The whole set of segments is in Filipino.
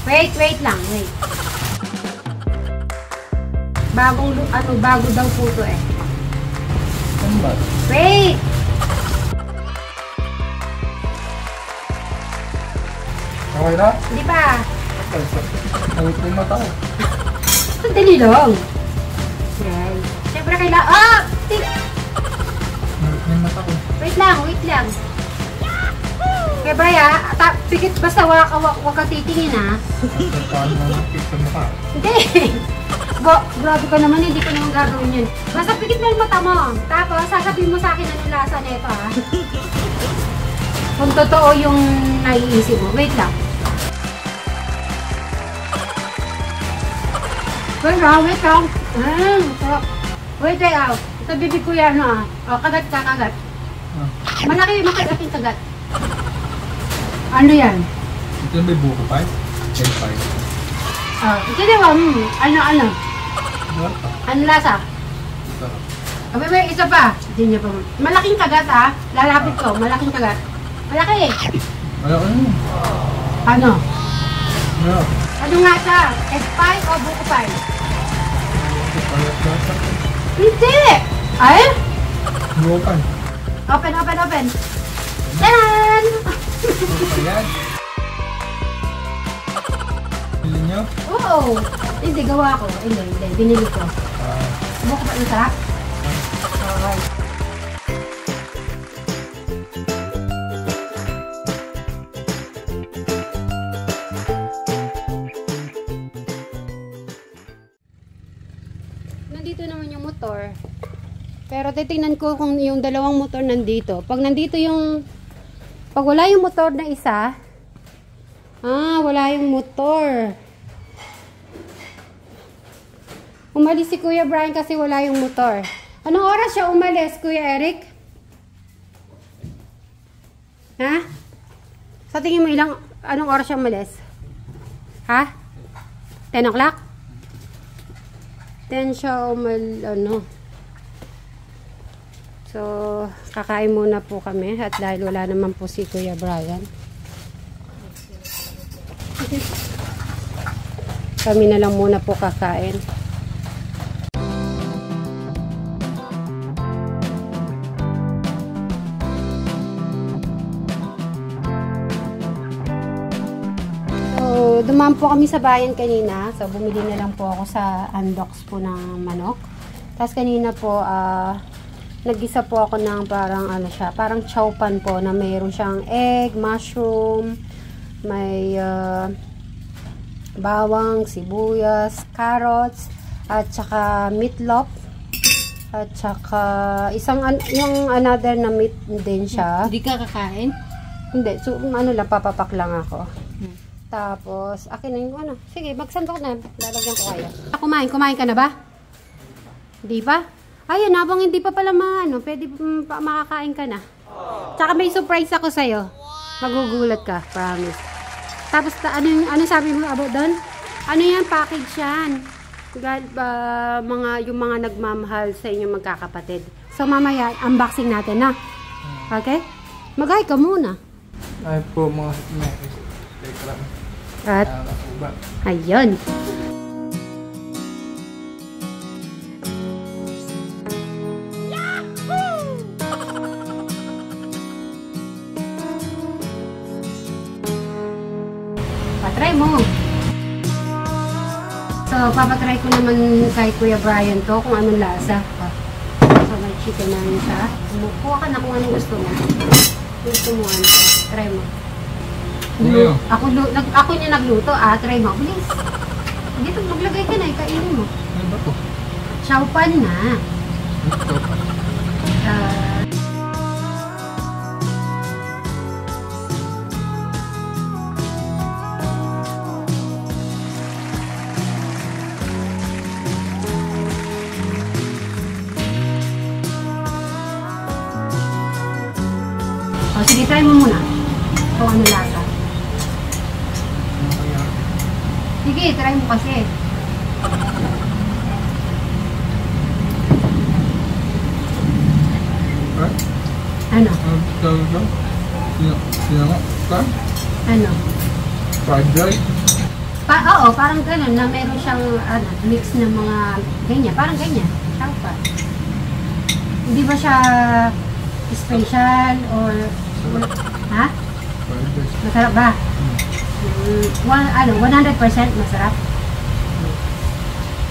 Wait lang, wait. Bago daw po to eh. Ano ba? Wait! Okay na? Hindi pa. Nangit na yung mata ko. Sandali lang. Yan. Siyempre kailangan... Ah! Nangit na yung mata ko. Wait lang. Okay, Bray pikit basta wag ka titingin ha. Paano mo nakikita sa mata? Hindi. Grabe ka naman, hindi ko naman gagawin yun. Basta pikit mo yung mata mo. Tapos, sasabihin mo sa akin anong lasa nito ha. Kung totoo yung naiisip mo. Wait lang. Wait lang. Sarap. Wait lang. Ito bibig ko yan ha. O, kagat ka, kagat. Malaki yung kagat. Ano yan? Ito yung may buko pa eh? Egg pie. Ito di ba? Ano? Ano lasa? Sarap. Wait, isa pa. Hindi niya pa. Malaking kagat ha. Lalapit ko. Malaking kagat. Malaki. Ano? Ano? Ano? Ano nga siya? Egg pie o buko pie? Ano? Hindi! Ay? Buko pie. Open. Taran! Ayan. Pili nyo? Oo. Hindi, gawa ko. Hindi. Binili ko. Buko pa yung sarap? Okay. Nandito naman yung motor. Pero titingnan ko kung yung dalawang motor nandito. Pag wala yung motor na isa, wala yung motor. Umalis si Kuya Brian kasi wala yung motor. Anong oras siya umalis, Kuya Eric? Ha? Sa tingin mo anong oras siya umalis? Ha? 10 o'clock? 10 siya So, kakain muna po kami at dahil wala naman po si Kuya Brian. Kami na lang muna po kakain. So, dumaan po kami sa bayan kanina. So, bumili na lang po ako sa unbox po ng manok. Tapos kanina po, nag-isa po ako ng parang chow pan po na mayroon siyang egg, mushroom, may bawang, sibuyas, carrots, at saka meatloaf, at saka yung another na meat din siya. Hindi ka kakain? Hindi, so papapak lang ako. Tapos, akin na yung sige, magsandok na, lalagyan ko kayo. Kumain ka na ba? Hindi pa? Ayun, habang hindi pa pala pwede makakain ka na. Tsaka may surprise ako sa'yo. Magugulat ka, promise. Tapos, ano sabi mo about doon? Ano yan? Package yan. Yung mga nagmamahal sa inyong magkakapatid. So, mamaya, unboxing natin na. Okay? Mag-hi ka muna. Ay po, mga At, ayun. Patry mo. So, papatry ko naman kay Kuya Brian to kung anong lasa. So, may chicken na yun siya. Kuha ka na kung anong gusto mo. Gusto mo ano. Try mo. Ako niya nagluto. Try mo. Bilis. Dito, maglagay ka na. Kainin mo. Ano ba to? Chow pan na. Sige, try mo muna. Kung ano lasa. Sige, try mo kasi. Ano? Sino? Ano? Fried rice? Oo, parang gano'n na meron siyang mix ng mga ganyan. Parang ganyan. Taupa. Hindi ba siya special or... Ha? Masarap ba? 100% masarap.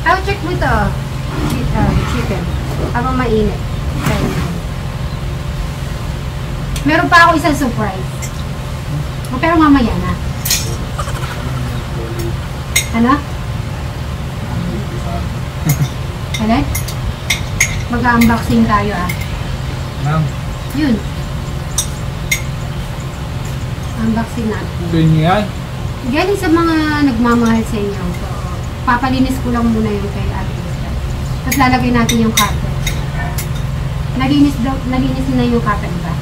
I'll check mo ito. Chicken. Habang mainit. Meron pa ako isang surprise. Pero mamaya na. Ano? Alin? Mag-unboxing tayo Ma'am. Yun. Unboxing natin. Ganyan. Galing sa mga nagmamahal sa inyo. So, papalinis ko lang muna yung kay Ate Krista. Tapos lalagay natin yung carpet. Nalinis na yung carpet ba?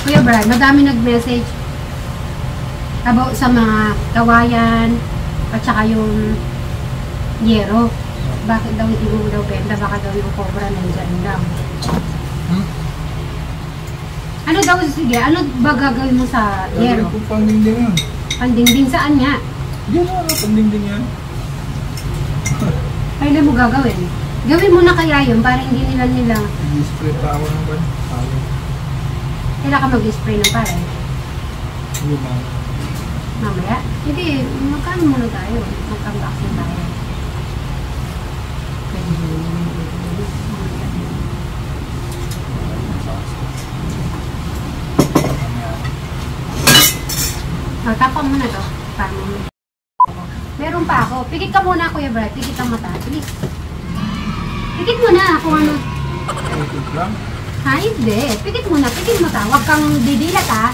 Kuya Brad, madami nag-message about sa mga kawayan at saka yung yero. Bakit daw hindi mo daw benta? Baka daw yung cobra nandyan daw. Ano daw, sige, ano ba gagawin mo sa yero? Gagawin ko pandingding yun. Pandingding saan nga? Hindi mo pandingding yan. Kailan mo gagawin? Gawin mo na kaya yun para hindi nila I-spray pa ako ng ban. kailan ka mag-spray ng pare? Hindi, ma'am. Mamaya? Hindi, magkano muna tayo? Mag-unboxing tayo. Tapang mo na to. Para mo. Meron pa ako. Pikit ka muna, Kuya Brad. Pikit ang mata. Bilis. Pikit mo na kung ano. Pikit lang? Ha? Hindi. Pikit mo na. Pikit mo ta. Huwag kang didilat ha.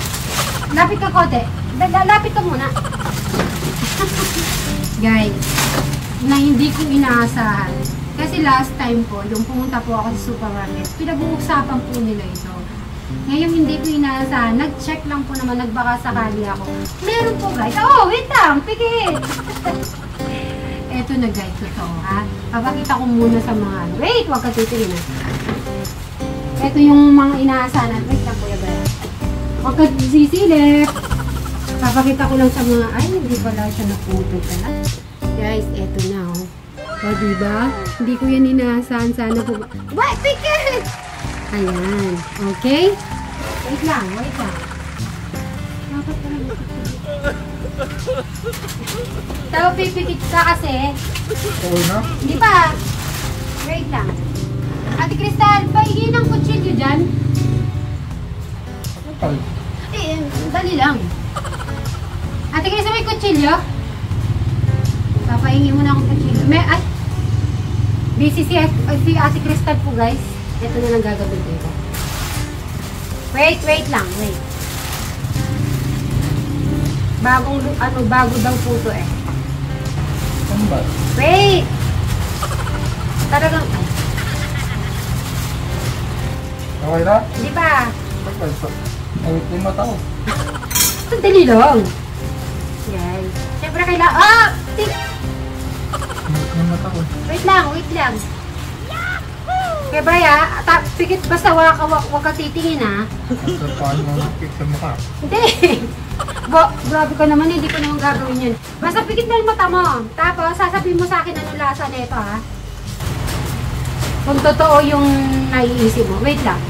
Lapit ka kote. Lapit ka muna. Guys, na hindi ko inaasahan. Kasi last time po, yung pumunta po ako sa supermarket, pinag-uusapan po nila ito. Ngayon hindi ko inaasahan. Nag-check lang po naman, nagbaka sakali ako. Meron po guys. Oh, wait lang. Pikit. Eto na guys, totoo ha. Papakita ko muna sa mga ano. Wait, huwag ka titingin ha. Ito yung mga inaasahan. Wait lang Kuya Brad. Huwag ka sisilip. Papakita ko lang sa mga, ay, hindi pala siya naputo pala. Guys, eto na oh. O, diba? Hindi ko yan inaasahan. Sana po ba? What? Pikit! Ayan. Okay? Wait lang, wait lang. Dapat pala Tao pipikit ka kasi. Oo na? Hindi pa. Wait lang. Ate Crystal, pahingi ng kutsilyo dyan. Kapal. Eh, dali lang. Ate Crystal, may kutsilyo? Papahingi mo na akong kutsilyo. Ay! Busy si Ate Crystal po guys. Ito na lang gagawin dito. Wait lang, wait. Bago daw po to eh. Ano ba? Wait! Talagang, Okay na? hindi pa. Kapal. Awit yung mata ko. Sandali lang. Guys. Siyempre kailangan, Awit yung mata ko. wait lang. Kaya Braya, pikit basta wag ka titingin ha. Sa paano mo nakik sa mukha? Hindi. Grabe ka naman, hindi ko naman gagawin yun. Basta pikit na yung mata mo. Tapos, sasabihin mo sa akin anong lasa nito ha. Kung totoo yung naiisip mo. Wait lang.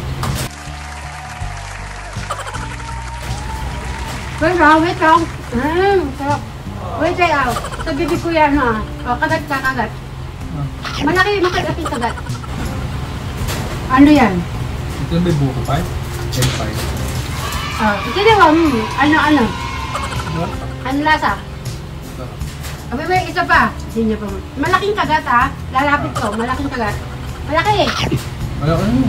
Wait lang. Sarap. Wait lang. Sa bibig ko yan ha. O, kagat ka, kagat. Malaki yung kagat. Ano yan? Ito may buko pa? L5. Ito diba, ano? Ano lasa? May isa pa. Hindi niya pa. Malaking kagat ha. Lalapit ko. Malaking kagat. Malaki. Wala ka yun.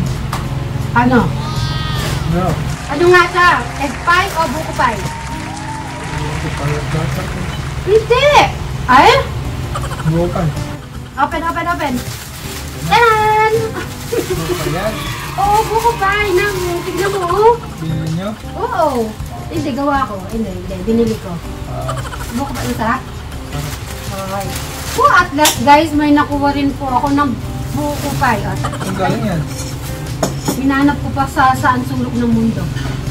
Ano? Wala. Ano nga sa? Egg pie o buko pie? Buko pa yung data ko. Hindi! Ay? Buko pa. Open. Taran! Buko pa yan. Oo, buko pie. Tignan mo oh. Binili nyo? Oo. Hindi, gawa ko. Hindi. Binili ko. Buko pie. Masarap? Okay. Oh, at last guys, may nakuha rin po ako ng buko pie. Ang galing yan. Hinanap ko pa sa saan sulok ng mundo.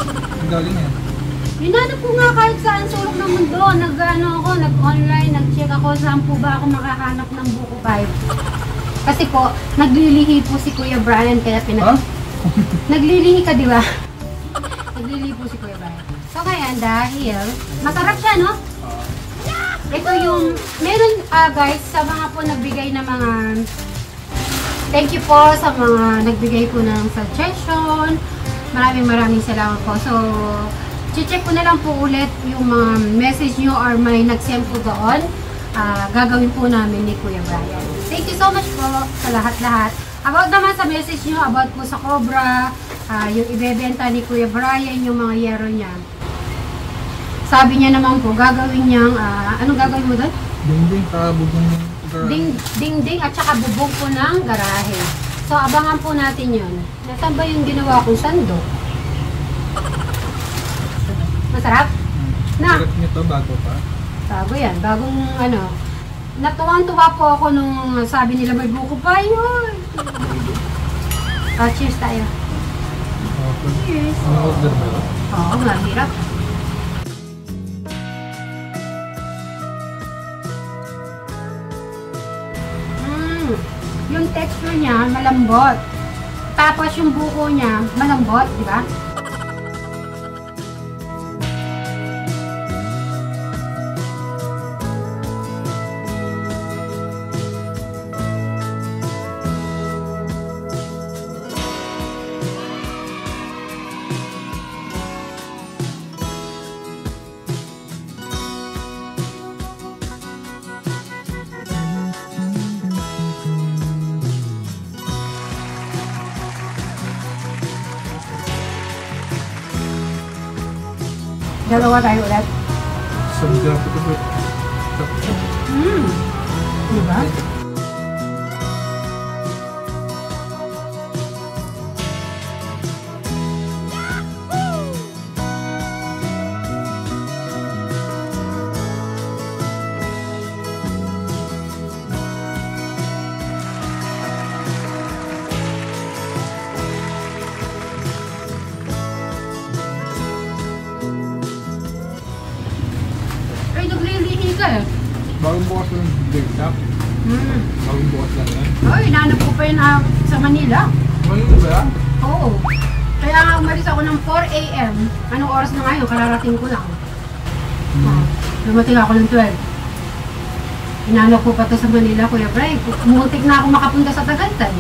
Ang galing yan. Hinanap ko nga kahit saan sulok ng mundo. Nag-online, nag-check ako saan po ba ako makahanap ng buko 5. Kasi po, naglilihi po si Kuya Brian kaya Ha? Naglilihi ka, di ba? Naglilihi po si Kuya Brian. So kaya dahil, masarap siya, no? Ito yung, meron guys, sa mga po nagbigay ng mga, thank you po sa mga nagbigay po ng suggestion. Maraming salamat po. So, check ko na lang po ulit yung mga message nyo or may nag-send po doon. Gagawin po namin ni Kuya Brian. Thank you so much po sa lahat-lahat. About naman sa message nyo, about po sa Cobra, yung ibebenta ni Kuya Brian, yung mga yero niya. Sabi niya naman po, gagawin niyang, anong gagawin mo doon? Dingding, bubong. Dingding at saka bubong po ng garahe. So, abangan po natin yun. Nasaan ba yung ginawa kong sando? Masarap? Na? Sarap nito, bago pa. Bago yan. Bagong ano. Natuwang-tuwa po ako nung sabi nila may buko pa yun. Cheers tayo. Okay. Cheers. Ano order ba yun? Oo, mahirap. Yung texture niya malambot. Tapos yung buko niya malambot, di ba? Dalawa tayo ulit. Sabga po ito. Diba? Ay, naglilihi ka eh. Bagong bukas lang yung big shop. Bagong bukas lang yan. Ay, inaanap ko pa yun sa Manila. Ngayon ba yan? Oo. Kaya nga umalis ako ng 4 AM. Anong oras na ngayon? Kararating ko lang. Lumating ako ng 12. Inaanap ko pa to sa Manila, Kuya Bray. Muntik na ako makapunta sa Tagaytay.